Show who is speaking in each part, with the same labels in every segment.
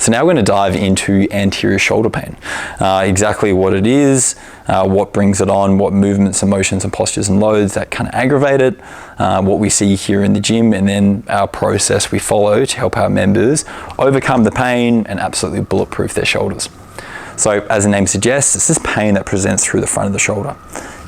Speaker 1: So now we're going to dive into anterior shoulder pain. Exactly what it is, what brings it on, what movements and motions and postures and loads that kind of aggravate it, what we see here in the gym, and then our process we follow to help our members overcome the pain and absolutely bulletproof their shoulders. So as the name suggests, it's this pain that presents through the front of the shoulder.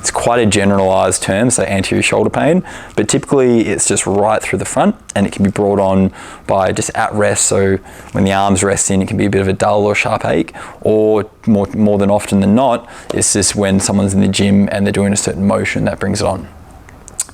Speaker 1: It's quite a generalized term, so anterior shoulder pain, but typically it's just right through the front, and it can be brought on by just at rest. So when the arms rest in, it can be a bit of a dull or sharp ache, or more than often than not, it's just when someone's in the gym and they're doing a certain motion that brings it on.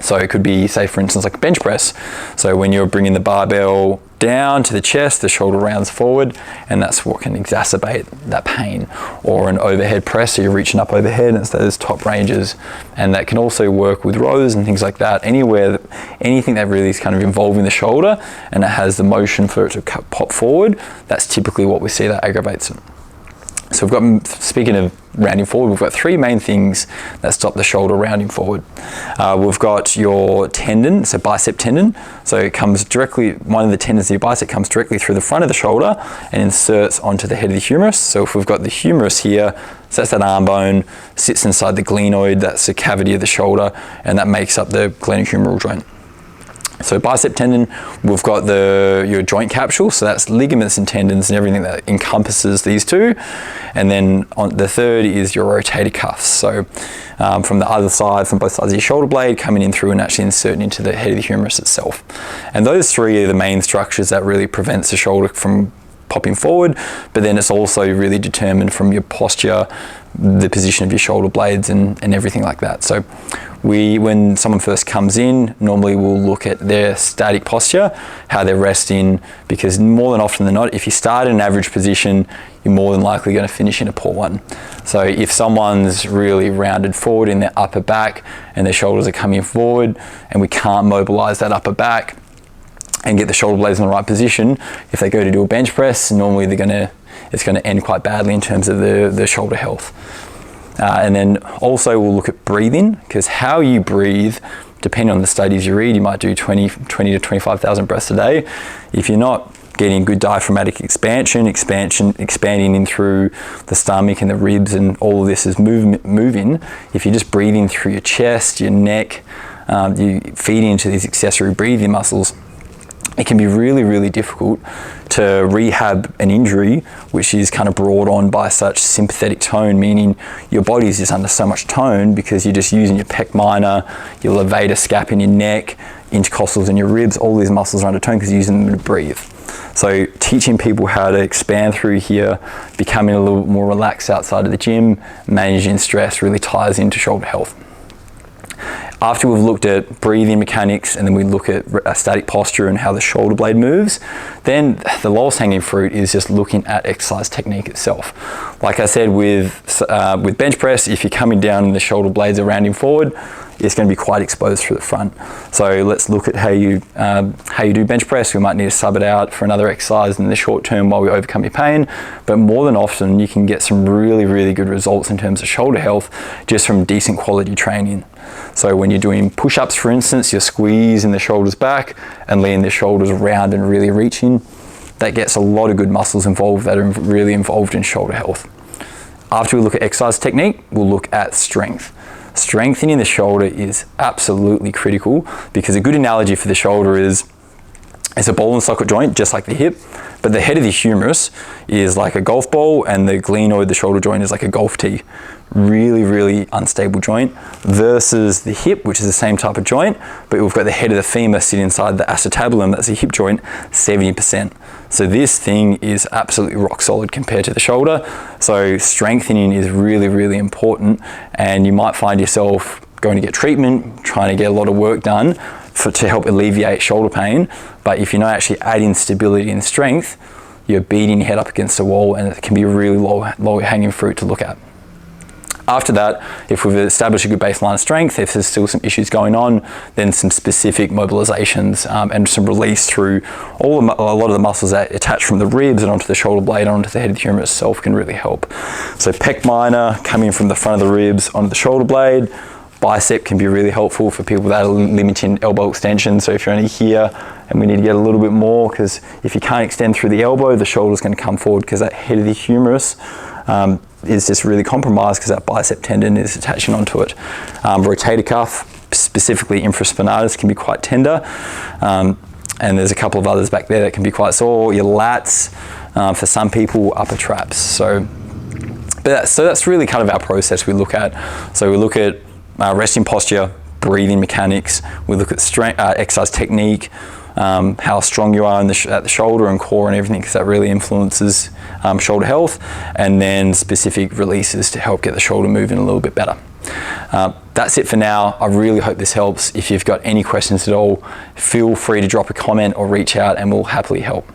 Speaker 1: So it could be, say for instance, like a bench press. So when you're bringing the barbell down to the chest, the shoulder rounds forward, and that's what can exacerbate that pain. Or an overhead press, so you're reaching up overhead, and it's those top ranges. And that can also work with rows and things like that. Anything that really is kind of involving the shoulder, and it has the motion for it to pop forward, that's typically what we see that aggravates it. So we've got, speaking of rounding forward, we've got three main things that stop the shoulder rounding forward. We've got your tendon, so bicep tendon. So it comes directly, one of the tendons of your bicep comes directly through the front of the shoulder and inserts onto the head of the humerus. So if we've got the humerus here, so that's that arm bone, sits inside the glenoid, that's the cavity of the shoulder, and that makes up the glenohumeral joint. So bicep tendon, we've got your joint capsule, so that's ligaments and tendons and everything that encompasses these two. And then the third is your rotator cuffs. So from the other side, from both sides of your shoulder blade, coming in through and actually inserting into the head of the humerus itself. And those three are the main structures that really prevents the shoulder from popping forward, but then it's also really determined from your posture, the position of your shoulder blades and everything like that. So when someone first comes in, normally we'll look at their static posture, how they're resting, because more than often than not, if you start in an average position, you're more than likely going to finish in a poor one. So if someone's really rounded forward in their upper back and their shoulders are coming forward and we can't mobilize that upper back and get the shoulder blades in the right position, if they go to do a bench press, normally it's going to end quite badly in terms of the shoulder health. And then also we'll look at breathing, because how you breathe, depending on the studies you read, you might do 20 to 25,000 breaths a day. If you're not getting good diaphragmatic expansion, expanding in through the stomach and the ribs, and all of this is moving, if you're just breathing through your chest, your neck, you feed into these accessory breathing muscles, it can be really, really difficult to rehab an injury which is kind of brought on by such sympathetic tone, meaning your body is just under so much tone because you're just using your pec minor, your levator scap in your neck, intercostals in your ribs, all these muscles are under tone because you're using them to breathe. So teaching people how to expand through here, becoming a little more relaxed outside of the gym, managing stress really ties into shoulder health. After we've looked at breathing mechanics and then we look at static posture and how the shoulder blade moves, then the lowest hanging fruit is just looking at exercise technique itself. Like I said, with bench press, if you're coming down and the shoulder blades are rounding forward, it's going to be quite exposed through the front. So let's look at how you do bench press. We might need to sub it out for another exercise in the short term while we overcome your pain, but more than often you can get some really, really good results in terms of shoulder health just from decent quality training. So when you're doing push-ups, for instance, you're squeezing the shoulders back and leaning the shoulders around and really reaching. That gets a lot of good muscles involved that are really involved in shoulder health. After we look at exercise technique, we'll look at strength. Strengthening the shoulder is absolutely critical, because a good analogy for the shoulder is it's a ball and socket joint, just like the hip, but the head of the humerus is like a golf ball and the glenoid, the shoulder joint, is like a golf tee. Really, really unstable joint, versus the hip, which is the same type of joint, but we've got the head of the femur sitting inside the acetabulum, that's the hip joint, 70%. So this thing is absolutely rock solid compared to the shoulder. So strengthening is really, really important, and you might find yourself going to get treatment, trying to get a lot of work done to help alleviate shoulder pain, but if you're not actually adding stability and strength, you're beating your head up against the wall, and it can be a really low hanging fruit to look at. After that, if we've established a good baseline of strength, if there's still some issues going on, then some specific mobilizations and some release through a lot of the muscles that attach from the ribs and onto the shoulder blade and onto the head of the humerus itself can really help. So pec minor coming from the front of the ribs onto the shoulder blade. Bicep can be really helpful for people that are limiting elbow extension. So if you're only here and we need to get a little bit more, because if you can't extend through the elbow, the shoulder's going to come forward because that head of the humerus is just really compromised because that bicep tendon is attaching onto it. Rotator cuff, specifically infraspinatus, can be quite tender, and there's a couple of others back there that can be quite sore. Your lats, for some people, upper traps. So that's really kind of our process we look at. So we look at resting posture, breathing mechanics, we look at strength, exercise technique, how strong you are at the shoulder and core and everything, because that really influences shoulder health, and then specific releases to help get the shoulder moving a little bit better. That's it for now. I really hope this helps. If you've got any questions at all, feel free to drop a comment or reach out and we'll happily help.